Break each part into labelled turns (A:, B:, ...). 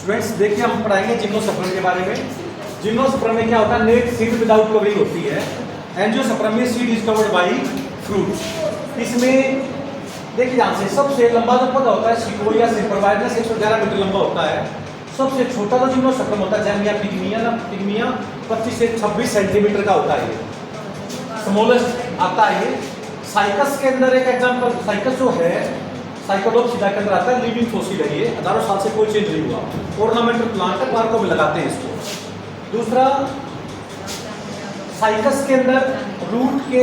A: Students देखिए हम पढ़ाएंगे जिम्नोस्पर्म के बारे में। जिम्नोस्पर्म में क्या होता है, नेट सीड विदाउट कवरिंग होती है। एंजियोस्पर्म में seed is covered by fruit. इसमें देखिए यहाँ से सबसे लंबा जो पौधा होता है सिकोया सिम्परवाइनस 111 मीटर लंबा होता है। सबसे छोटा जो जिम्नोस्पर्म होता है जैमिया पिग्मिया 25 से 26 सेंटीमीटर का होता है। ये स्मॉलेस्ट आता है। ये साइकस के अंदर एक एग्जांपल, साइकस जो है साइकोडोप्सिडा के अंदर आता है, लिविंग फॉसिल है। ये हजारों साल से कोई चेंज नहीं हुआ। ऑर्नामेंटल प्लांट है, पार्कों में लगाते हैं इसको। दूसरा, साइकस के अंदर रूट के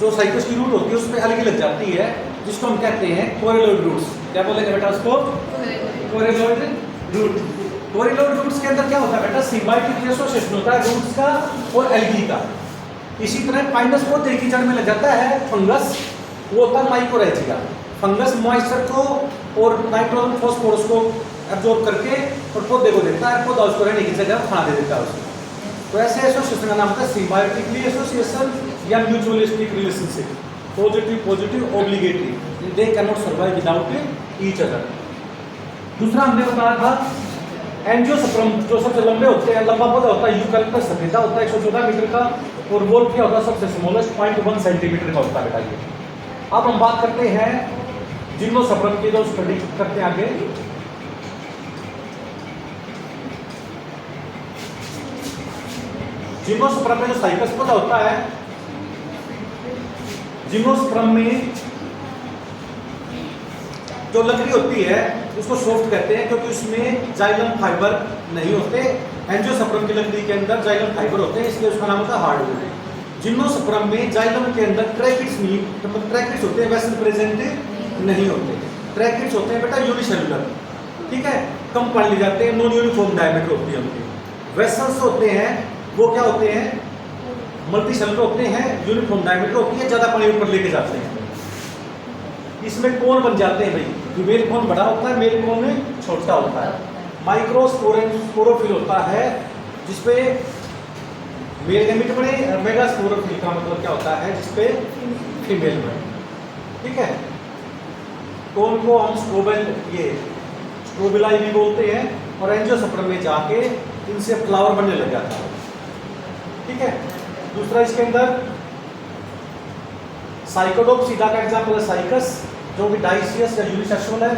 A: जो साइकस की रूट होती है उसमें अलग लग जाती है, जिसको हम कहते हैं कोरिलोइड रूट्स। क्या बोलेंगे बेटा उसको? कोरिलोइड रूट। कोरिलोइड रूट्स के अंदर क्या होता है बेटा, सिम्बायोटिक एसोसिएशन होता है रूट्स का और एल्गी का। इसी तरह पाइनस पौधे की जड़ में लग जाता है फंगस, वो होता है माइकोरेजिया। फंगस मॉइस्चर को और नाइट्रोजन फॉस्फोरस को एब्जॉर्ब करके और पौधे को देता है, पौधा उसको रहने की जगह खाना दे देता है उसको। तो ऐसे एसोसिएशन का नाम होता है सिम्बायोटिकली एसोसिएशन या mutualistic relationship. Positive obligatory, they can not survive without each other. दूसरा हमने बताया था एंजियोस्पर्म जो सबसे लंबे होते हैं, लंबा पौधा होता है यूकैलिप्टस सफेदा होता है 114 मीटर का, और वोल्फ क्या होता है सबसे स्मॉलेस्ट 0.1 सेंटीमीटर का होता है बेटा ये। अब हम बात करते हैं जिम्नोस्पर्म की जो स्टडी करते हैं आगे। जिम्नोस्पर्म में जो साइकस पौधा होता है, जिम्नोस्पर्म में जो लकड़ी होती है उसको सॉफ्ट कहते हैं, क्योंकि उसमें जाइलम फाइबर नहीं होते। एंजियोस्पर्म की लकड़ी के अंदर जाइलम फाइबर होते हैं, इसलिए उसका नाम होता है हार्डवुड। जिम्नोस्पर्म में जाइलम के अंदर ट्रैकिड्स नहीं, मतलब ट्रैकिड्स होते हैं, वेसल प्रेजेंट नहीं होते। ट्रैकिड्स होते हैं बेटा यूनिसेलुलर, ठीक है, कम पढ़ ले जाते हैं, नॉन यूनिफॉर्म डायमीटर होती है उनकी। वेसल्स होते हैं वो क्या होते हैं, मल्टी सेलुलर होते हैं, यूनिफॉर्म डायमीटर होती है, ज्यादा पानी ऊपर लेके जाते हैं। इसमें कोन बन जाते हैं भाई, फीमेल कोन बड़ा होता है, मेल कोन छोटा होता है। माइक्रोस्पोरोफिल होता है जिसपे मेल गैमेट बने, और मेगास्पोरोफिल का मतलब क्या होता है जिसपे फीमेल बने, ठीक है। कोन को हम स्ट्रोबिलाई भी बोलते हैं, और एंजियोस्पर्म में जाके इनसे फ्लावर बनने लग जाता है, ठीक है। दूसरा इसके अंदर साइकोडोप्सिडा का एग्जांपल है साइकस, जो कि डाइसियस या यूनिसेक्सुअल है।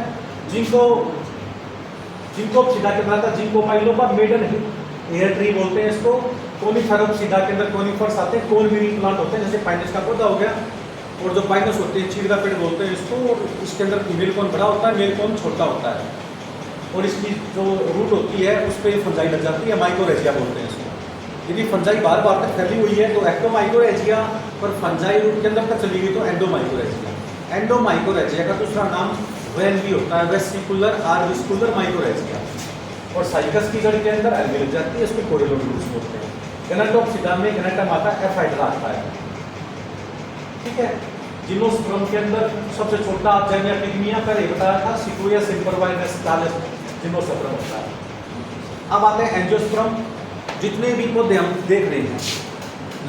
A: जिंकोप्सिडा के अंदर आता है जिंकोपाइलोपा मेडन एयर ट्री बोलते हैं इसको। कोनिफेरोप्सिडा के अंदर कोनिफर्स आते हैं, कोन बीरिंग प्लांट होते हैं, जैसे पाइनस का पौधा हो गया। और जो पाइनस होते हैं चीड़ का पेड़ बोलते हैं इसको, और इसके अंदर फीमेल कोन बड़ा होता है, मेल कोन छोटा होता है, और इसकी जो रूट होती है उस पर फंजाई लग जाती है, माइकोरेजिया बोलते हैं इसको। यदि फंजाई बार बार तक फैली हुई है तो एक्टोमाइकोरेजिया, और फंजाई रूट के अंदर तक चली गई तो एंडोमाइकोरेजिया। एंडोमाइकोरेजिया का दूसरा नाम वेन भी होता है, वेसिकुलर आर्विस्कुलर माइकोरेजिया। और साइकस की जड़ के अंदर एल्गी लग जाती है, इसको कोरिलोइड रूट्स बोलते हैं। गैनाटोप्सिडा में गैनाटम आता है, एफ हाइड्रा आता है, ठीक है। जिम्नोस्पर्म के अंदर सबसे छोटा जैमिया पिग्मिया का ये बताया था, सिकोया सिम्परवाइनस जिम्नोस्पर्म होता है। अब आते हैं एंजियोस्पर्म। जितने भी पौधे हम देख रहे हैं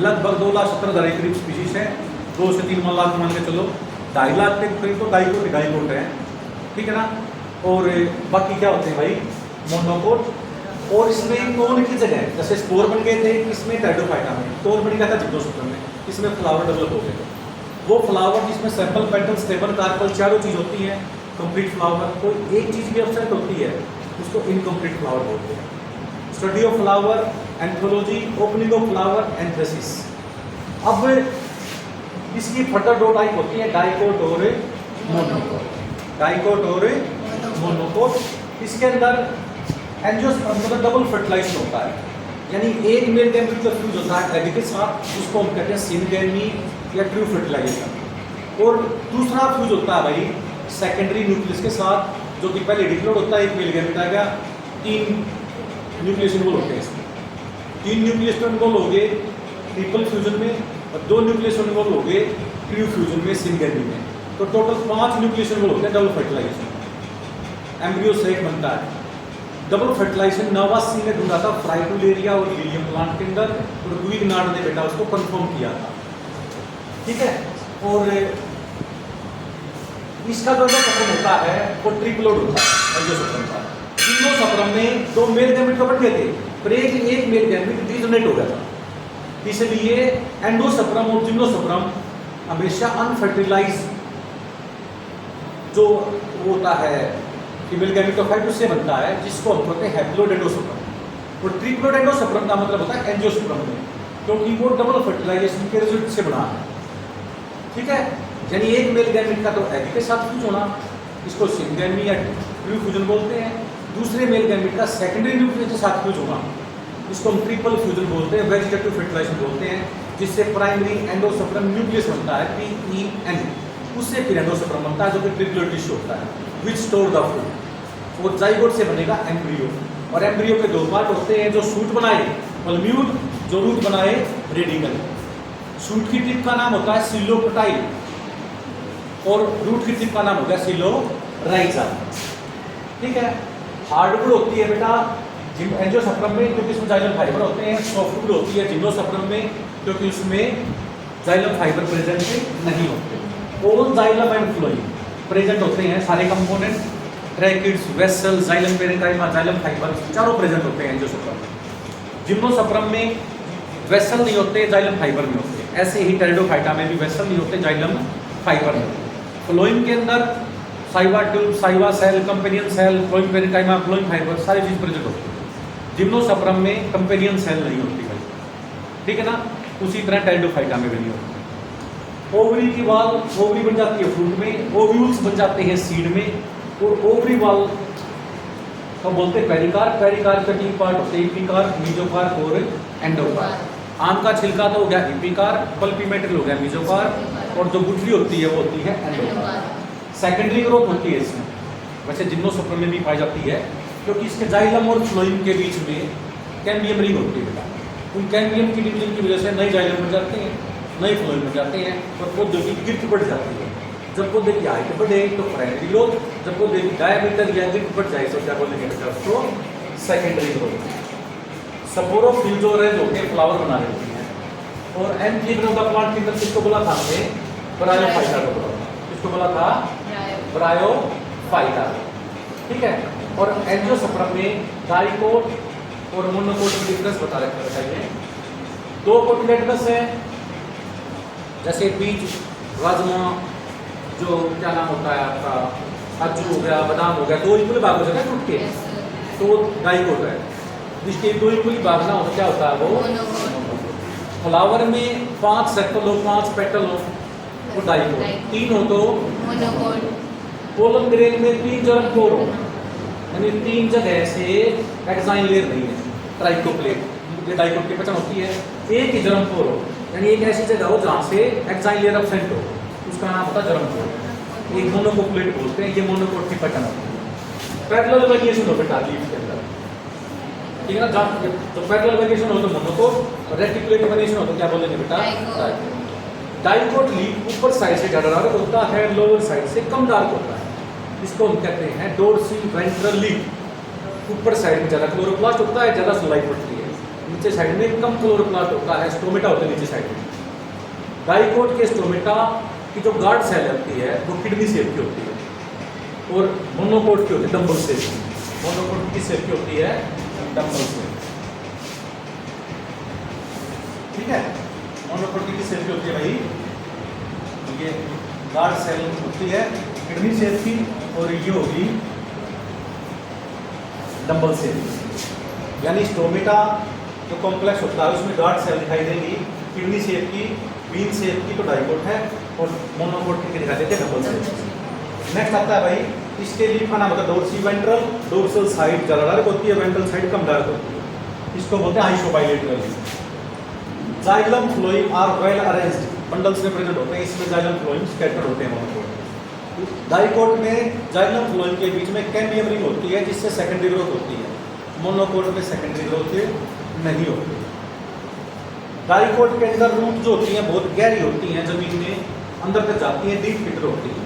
A: लगभग 2,17,000 के करीब स्पीशीज है। 2 से 3 लाख मान के चलो, 2.5 लाख के करीब तो डाइकोट है, ठीक है ना। और बाकी क्या होते हैं भाई, मोनोकोट। और इसमें कोन की जगह जैसे स्पोर बन गए थे, इसमें टेरिडोफाइटा में कोन बन गया था जिम्नोस्पर्म में, इसमें फ्लावर डेवलप हो गए। वो फ्लावर जिसमें सैंपल पेटल स्टेबल कार्पल चारों चीज होती है, कंप्लीट फ्लावर। कोई एक चीज भी एब्सेंट होती है उसको इनकम्प्लीट फ्लावर बोलते हैं। Study of flower, anthology, opening of flower, anthracis. अब इसकी फर्दर 2 टाइप होती है, डाइकोट और मोनोकोट। डाइकोट और मोनोकोट। इसके अंदर एंजियोस्पर्म मतलब डबल फर्टिलाइजेशन होता है, यानी एक मेल गैमेट जो फ्यूज होता है एग के साथ, उसको हम कहते हैं सिनगैमी या ट्रू फर्टिलाइजेशन। और दूसरा फ्यूज होता है भाई सेकेंडरी न्यूक्लियस के साथ, जो कि पहले डिप्लॉयड होता है, एक मेल गैमेट आ गया, 3 न्यूक्लियस इन्वॉल्व होते हैं इसमें। 3 न्यूक्लियस तो इन्वॉल्व हो गए ट्रिपल फ्यूजन में, और 2 न्यूक्लियस इन्वॉल्व हो गए ट्रू फ्यूजन में, सिनगैमी में। तो टोटल 5 न्यूक्लियस इन्वॉल्व होते हैं डबल फर्टिलाइजेशन। एम्ब्रियो से एक बनता है। डबल फर्टिलाइजेशन नवासी में ढूंढा था फ्राइटुलेरिया और लिलियम प्लांट के अंदर, और गुइगनार्ड ने बेटा उसको कंफर्म किया था, ठीक है। और इसका जो कथन होता है वो ट्रिपलोड होता है एंजियोस्पर्म का। जिम्नोस्पर्म में दो मेल गैमेट तो बन गए थे, पर एक मेल गैमेट डिजोनेट हो गया था, इसलिए एंडोस्पर्म और जिम्नोस्पर्म हमेशा अनफर्टिलाइज जो होता है फीमेल गैमेटोफाइट उससे बनता है, जिसको हम कहते हैं हैप्लोइडेंडोस्पर्म। और ट्रिप्लोइडेंडोस्पर्म का मतलब होता है एंजियोस्पर्म में, क्योंकि वो डबल फर्टिलाइजेशन के रिजल्ट से बना है। ठीक है, यानी एक मेल गैमेट का तो एग के साथ फ्यूज होना, इसको सिंगैमी या फ्यूजन बोलते हैं। दूसरे मेल गैमेट का सेकेंडरी न्यूक्लियस के साथ फ्यूज होना, इसको हम ट्रिपल फ्यूजन बोलते हैं, वेजिटेटिव फर्टिलाइजेशन बोलते हैं, जिससे प्राइमरी एंडोस्पर्म न्यूक्लियस बनता है PEN, उससे फिर एंडोस्पर्म बनता है जो कि ट्रिप्लोइड टिश्यू होता है विच स्टोर द फूड। और जाइगोट से बनेगा एम्ब्रियो, और एम्ब्रियो के दो पार्ट होते हैं, जो सूट बनाए पल्म्यूड, जो रूट बनाए रेडिकल। सूट की टिप का नाम होता है सिलोपटाइल और रूट की टिप का नाम होता है सिलोराइजा। ठीक है, हार्डवुड होती है बेटा एंजियोस्पर्म में क्योंकि इसमें जाइलम फाइबर होते हैं, सॉफ्टवुड होती है जिम्नोस्पर्म में क्योंकि उसमें जाइलम फाइबर प्रेजेंट नहीं होते। All xylem and phloem present होते हैं, सारे component tracheids, vessel, xylem parenchyma, xylem fibre चारों प्रेजेंट होते हैं एंजियोस्पर्म में। जिम्नोस्पर्म में वेसल नहीं होते, जाइलम फाइबर नहीं होते। ऐसे ही टेरिडोफाइटा में भी वेसल नहीं होते, जाइलम फाइबर नहीं होते। फ्लोएम के अंदर sieve tube, sieve cell, companion cell, phloem parenchyma, phloem fibre सारी चीज प्रेजेंट होती है। जिम्नोस्पर्म में कंपेनियन सेल नहीं होती भाई, ठीक है ना, उसी तरह टेरिडोफाइटा में भी नहीं होती। ओवरी की वाल, ओवरी बन जाती है फ्रूट में, ओव्यूल्स बन जाते हैं सीड में, और ओवरी वाल तो बोलते हैं पेरिकार, पेरिकार के तीन पार्ट होते हैं, एपिकार, मीजोकार और एंडोकार। आम का छिलका तो हो गया एपिकार, पल्पीमेटल हो गया मीजोकार, और जो गुठली होती है वो होती है एंडोकार। सेकेंडरी ग्रोथ होती है इसमें, वैसे जिम्नोस्पर्म में भी पाई जाती है क्योंकि इसके जाइलम और फ्लोएम के बीच में कैम्बियम रिंग होती है बेटा। उन कैम्बियम की रिंग की वजह से नए जाइलम बन जाते हैं, नए फ्लोएम बन जाते हैं, और पौधे की गिरफ्त बढ़ जाती है। जब पौधे की हाइट बढ़े तो प्राइमरी ग्रोथ, जब पौधे की डायमीटर या गिरफ्त बढ़ जाए तो क्या बोलेंगे बेटा उसको सेकेंडरी ग्रोथ। स्पोरोफिल जो अरेंज होते हैं फ्लावर बना रहे होते हैं। और एंथीलियम का प्लांट के अंदर किसको बोला था हमने? ब्रायोफाइटा को बोला था। किसको बोला था? ब्रायोफाइटा। ठीक है, और एंजियोस्पर्म में डाइकोट और मोनोकोट की डिफरेंस बता रखना चाहिए। दो कोटिलेडनस है, जैसे बीज, राजमा, जो क्या नाम होता है आपका, काजू हो गया, बादाम हो गया, दो इक्वल भाग हो जाता है टूट के, तो डाइकोट है। जिसके दो इक्वल भाग ना हो क्या होता है वो? फ्लावर में 5 सेटल हो, 5 पेटल हो तो डाइकोट, 3 हो तो मोनोकोट। पोलन ग्रेन में 3 जर्म कोर हो, यानी 3 जगह से एक्साइन लेयर नहीं है, ट्राइकोप्लेट, ये डाइकोट की पहचान होती है। एक ही जर्म कोर हो, यानी एक ऐसी जगह हो जहाँ से एक्साइन लेयर एब्सेंट हो, उसका नाम होता है जर्म कोर। एक मोनोकोप्लेट बोलते हैं, ये मोनोकोट की पहचान होती है। पैरेलल वेरिएशन हो बेटा लीफ के अंदर, ठीक है ना, तो पैरेलल वेरिएशन हो तो मोनोकोट, और रेटिकुलेट वेरिएशन हो तो क्या बोलेंगे बेटा? डाइकोट। डाइकोट लीफ ऊपर साइड से ज़्यादा डार्क होता है, लोअर साइड से कम डार्क होता है। इसको हम कहते हैं डोर्सी वेंट्रल लीफ। ऊपर साइड में ज़्यादा क्लोरोप्लास्ट होता है, ज़्यादा सनलाइट पड़ती है, नीचे साइड में कम क्लोरोप्लास्ट होता है, स्टोमेटा होता है नीचे साइड में। डाइकोट के स्टोमेटा की जो गार्ड सेल होती है वो किडनी शेप की होती है, और मोनोकोट की होती है डंबल शेप की। मोनोकोट की शेप की होती है डंबल शेप, ठीक है। मोनोकोट की शेप की होती है भाई, ये गार्ड सेल होती है किडनी शेप की, और ये होगी डंबल शेप। यानी स्टोमेटा जो कॉम्प्लेक्स होता है उसमें गार्ड सेल दिखाई देगी किडनी शेप की, बीन शेप की तो डाइकोट है, और मोनोकोट की दिखाई देते हैं डबल शेप। नेक्स्ट आता है भाई, इसके लीफ का नाम होता है डोर्सी वेंट्रल। डोर्सल साइड ज़्यादा डार्क होती है, वेंट्रल साइड कम डार्क होती है, इसको बोलते हैं isobilateral. Xylem phloem are well arranged, bundles में प्रेजेंट होते हैं, इसमें जाइलम फ्लोएम स्कैटर्ड होते हैं मोनोकोट। डाइकोट में जाइलम फ्लोएम के बीच में कैम्बियम रिंग होती है, जिससे सेकेंडरी ग्रोथ होती है। मोनोकोट में सेकेंडरी ग्रोथ नहीं होती। डाइकोट के अंदर रूट जो होती हैं बहुत गहरी होती हैं, जमीन में अंदर तक जाती हैं, डीप फिटर होती है।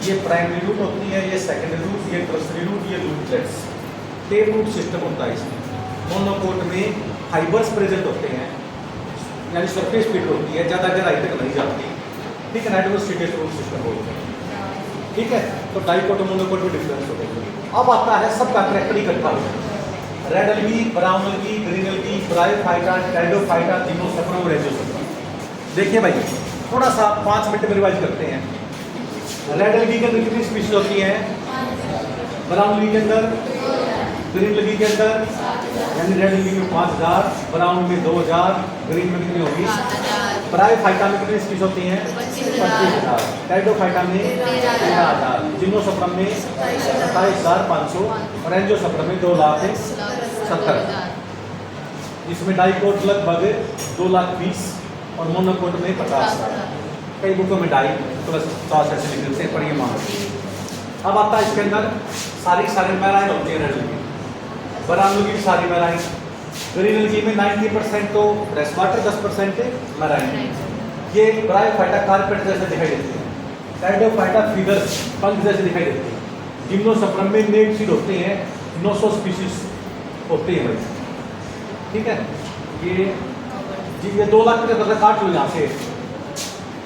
A: ये प्राइमरी रूट होती है, ये सेकेंडरी रूट, ये टर्सरी रूट, ये रूटलेट्स, टेप रूट सिस्टम होता है इसमें। मोनोकोट में फाइबर्स प्रेजेंट होते हैं, यानी सरफेस फिट होती है, ज़्यादा गहराई तक नहीं जाती, ठीक है, नाइट्रोसिटेट रूट सिस्टम बोलते हैं। ठीक है, तो डाइकोट और मोनोकोट में डिफरेंस हो गया। अब आता है सबका करेक्टर इकट्ठा हो गया, red algae, brown algae, green algae, bryophyta, pteridophyta, gymnosperm, angiosperm. देखिए भाई थोड़ा सा 5 मिनट में रिवाइज करते हैं। रेड एल्गी के अंदर कितनी स्पीशीज होती हैं? ब्राउन एल्गी के अंदर, ग्रीन एल्गी के अंदर, यानी रेड एल्गी में 5000, ब्राउन में 2000, ग्रीन में कितनी होगी? ब्रायोफाइटा में कितनी स्पीशीज होती हैं? 25000, टेरिडोफाइटा में 13000, जिम्नोस्पर्म में 27500 और रेंजियोस्पर्म में 2,70,000। इसमें डाइकोट लगभग 2,20,000 और मोनोकोट में 50,000। कई बुकों में डाई प्लस 50 ऐसे लिख देते हैं, पर ये मान लीजिए। अब आता है इसके अंदर सारी मैराइन होती है रेड एल्गी, ब्राउन एल्गी की सारी मैराइन, ग्रीन एल्गी में 90% तो फ्रेश वाटर, 10% मैराइन। ये ब्रायोफाइटा कारपेट जैसे दिखाई देती है, टेरिडोफाइटा फिगर्स पंख जैसे दिखाई देती है, जिम्नोस्पर्म में नेट सीड होते हैं, 900 स्पीशीज होती है भाई, ठीक है। ये जी ये 2 लाख के तरह काट लो यहाँ से,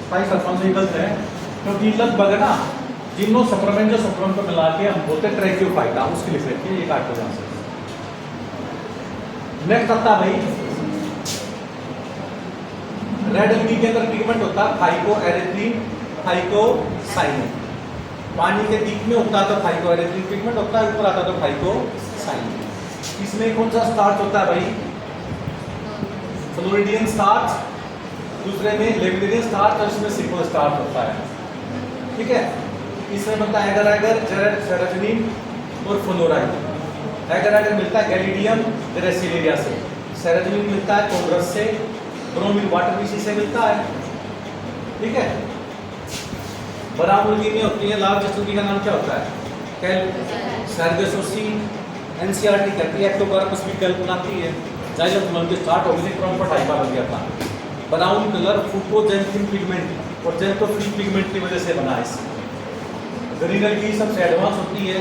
A: साइज अल्फांसो गलत है क्योंकि लगभग ना जिम्नोस्पर्म एंजियोस्पर्म को मिला के हम बोलते हैं ट्रैकियोफाइटा, उसके लिए लिख ये काट लो यहाँ से। नेक्स्ट आता है भाई रेड एल्गी के अंदर पिगमेंट होता है फाइकोएरिथ्रिन, फाइकोसाइनिन। पानी के बीच में होता है तो फाइकोएरिथ्रिन पिगमेंट होता है, ऊपर आता है तो फाइकोसाइनिन। इसमें कौन सा स्टार्च होता है भाई? फ्लोरिडियन स्टार्च, दूसरे में लेमिनेरियन स्टार्च और इसमें सिको स्टार्च होता है, ठीक है। इसमें बनता है एगर एगर, सेरेटिनिन और फ्लोराइड। एगर एगर मिलता है गैलिडियम ग्रेसिलेरिया से, सेरेटिनिन मिलता है कोंग्रस से, ब्रोमीन वाटर पीसी से मिलता है, ठीक है। ब्राउन एल्गी में होती है लार्जेस्ट एल्गी का नाम क्या होता है? सर्गेसोसी। एनसीईआरटी कहती है एक्टोकार्पस भी कल्पनाती है, जाइलम फ्लोएम के स्टार्ट हो गई क्रॉम्फर्ट हाइपा बन गया था। ब्राउन कलर फुकोजेंथिन पिगमेंट और जेंटोफिलिक पिगमेंट की वजह से बना है। ग्रीन एल्गी सबसे एडवांस होती है,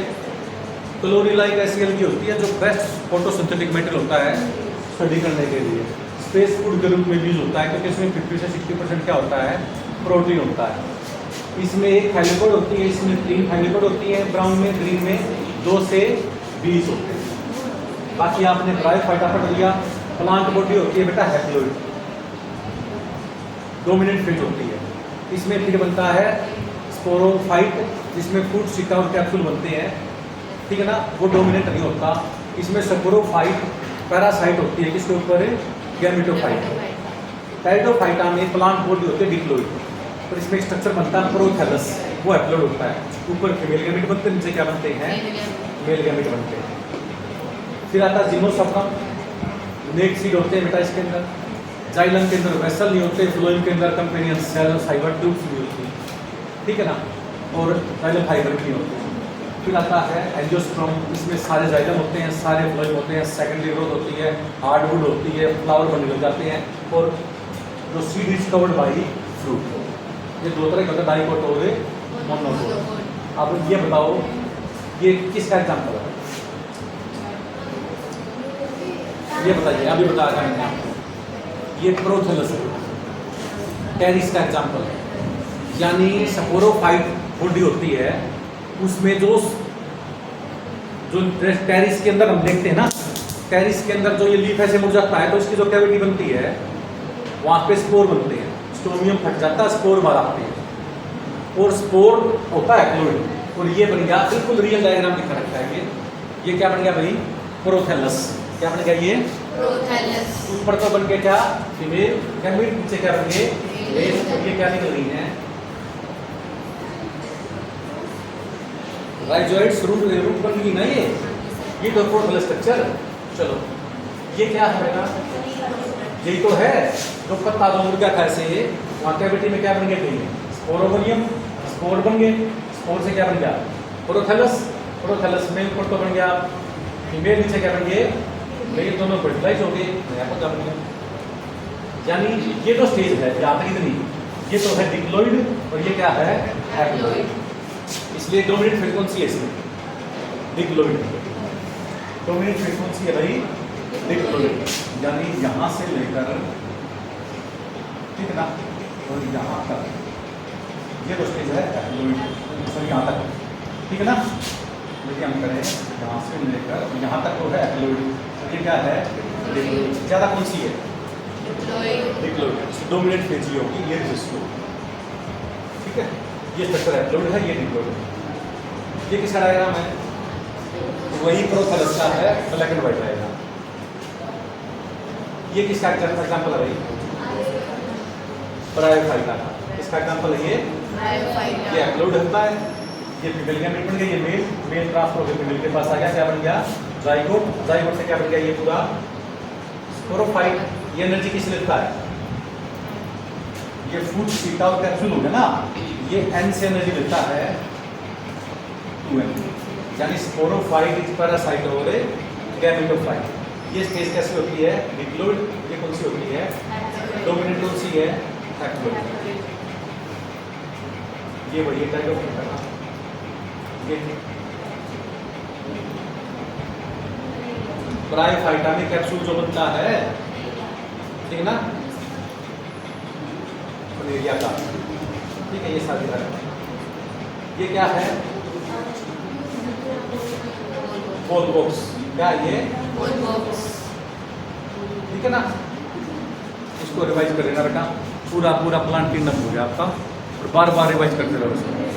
A: क्लोरीलाइक ऐसी एल्गी होती है जो बेस्ट फोटोसिंथेटिक मेटेरियल होता है स्टडी करने के लिए, स्पेस फूड के रूप में यूज होता है क्योंकि इसमें 50 से 60% क्या होता है? प्रोटीन होता है। इसमें एक थैलेकोड होती है, इसमें 3 थैलेकोड होती है, ब्राउन में, ग्रीन में 2 से 20 होते हैं। बाकी आपने ब्रायोफाइटा पढ़ लिया। प्लांट बॉडी होती है बेटा हैप्लोइड, डोमिनेंट फिट होती है। इसमें फिर बनता है स्पोरोफाइट, जिसमें फ्रूट सिक्का और कैप्सूल बनते हैं, ठीक है ना, वो डोमिनेंट नहीं होता। इसमें स्पोरोफाइट पैरासाइट होती है, किसके ऊपर? गैमेटोफाइट। टेरिडोफाइटा में प्लांट बॉडी होती है डिप्लोइड, और इसमें स्ट्रक्चर बनता है प्रोथैलस, वो हैप्लोइड होता है। ऊपर फीमेल गैमेट बनते हैं, नीचे क्या बनते हैं? मेल गैमेट बनते हैं। फिर आता है जिम्नोस्पर्म, नेट सीड होते हैं बेटा इसके अंदर। जाइलम के अंदर वेसल नहीं होते, फ्लोएम के अंदर कंपेनियन सेल फाइबर ट्यूब्स नहीं होती, ठीक है ना, और जाइलम फाइबर भी होते हैं। फिर आता है एंजियोस्पर्म, इसमें सारे जाइलम होते हैं, सारे फ्लोएम होते हैं, सेकेंडरी ग्रोथ होती है, हार्डवुड होती है, फ्लावर बनने लग जाते हैं, और जो seed is covered by fruit. ये 2 तरह के होते हैं, डाइकोट और मोनोकोट। अब ये बताओ ये किसका एग्जाम्पल है? ये बताइए, अभी बताया मैंने आपको, ये प्रोथैलस टेरिस का एग्जाम्पल है। यानी स्पोरोफाइट बॉडी होती है, उसमें जो टेरिस के अंदर हम देखते हैं ना, टेरिस के अंदर जो ये लीफ ऐसे मुड़ जाता है तो इसकी जो कैविटी बनती है वहाँ पे स्पोर बनते हैं, स्टोमियम फट जाता है, स्पोर बाहर आते हैं, और स्पोर होता है फ्लूइड, और ये बन गया बिल्कुल रियल डायग्राम दिखा रखा है। ये क्या बन गया भाई? प्रोथैलस। क्या बन गया? ये
B: प्रोथैलस।
A: ऊपर तो बन गया क्या? फीमेल गैमेट, नीचे क्या बन गए? मेल। ये क्या निकल रही है? राइजोइड्स, रूट बन गई ना ये तो प्रोथैलस स्ट्रक्चर। चलो ये क्या है बेटा? यही तो है जो पत्ता जो मुर्गा कैसे वहाँ कैविटी में क्या बन गया? स्पोरोगोनियम, स्पोर बन गए, स्पोर से क्या बन गया? प्रोथैलस। प्रोथैलस में ऊपर तो बन गया फीमेल, नीचे क्या बन गए? मेल, दोनों फर्टिलाइज हो गए, नया पौधा बन गया। यानी ये तो स्टेज है, यहाँ तक इतनी, ये तो है डिप्लोइड और ये क्या है? हैप्लोइड। इसलिए डोमिनेंट फ्रीक्वेंसी है इसमें डिप्लोइड। डोमिनेंट फ्रीक्वेंसी है भाई डिप्लोइड, यानी यहाँ से लेकर, ठीक है ना, और यहाँ तक ये तो स्टेज है एप्लोइड, सर यहाँ तक, ठीक है ना। यदि हम करें यहाँ से लेकर यहाँ तक तो है एप्लोइड, ये क्या है ज़्यादा कौन सी है डिप्लॉइड, डोमिनेंट फेज ये होगी, ये रिजिस्टो, ठीक है। ये स्ट्रक्चर एप्लोइड है, ये डिप्लॉइड है। ये किसका डायग्राम है, वही प्रोसेलस का है, ब्लैक एंड व्हाइट डायग्राम। ये किसका एग्जाम्पल है भाई, ब्रायोफाइटा का। इसका एग्जाम्पल है ये एप्लोइड होता है, ये फीमेल गैमेट बन गया, ये मेल ट्रांसफर होकर फीमेल के पास आ गया, क्या बन गया जाइगोट, जाइगोट से क्या बन गया ये पूरा स्पोरोफाइट। ये एनर्जी किस लेता है, ये फूड सीटा और कैप्सूल हो गया ना, ये एन से एनर्जी लेता है 2n, यानी स्पोरोफाइट इज पैरासाइट और गैमेटोफाइट। ये स्टेज कैसे होती है डिप्लॉइड, ये कौन सी होती है डोमिनेंट, कौन सी है एप्लोइड। ये बढ़िया टाइप ऑफ करना, ये ब्रायोफाइटा में कैप्सूल जो बनता है, ठीक है ना, मलेरिया का, ठीक है। ये सारी है, ये क्या है बोल बॉक्स, क्या ये
B: बोल बॉक्स,
A: ठीक है ना। इसको रिवाइज कर लेना बेटा, पूरा पूरा प्लांट क्लीन अप हो गया आपका, और बार बार रिवाइज करते रहो इसको।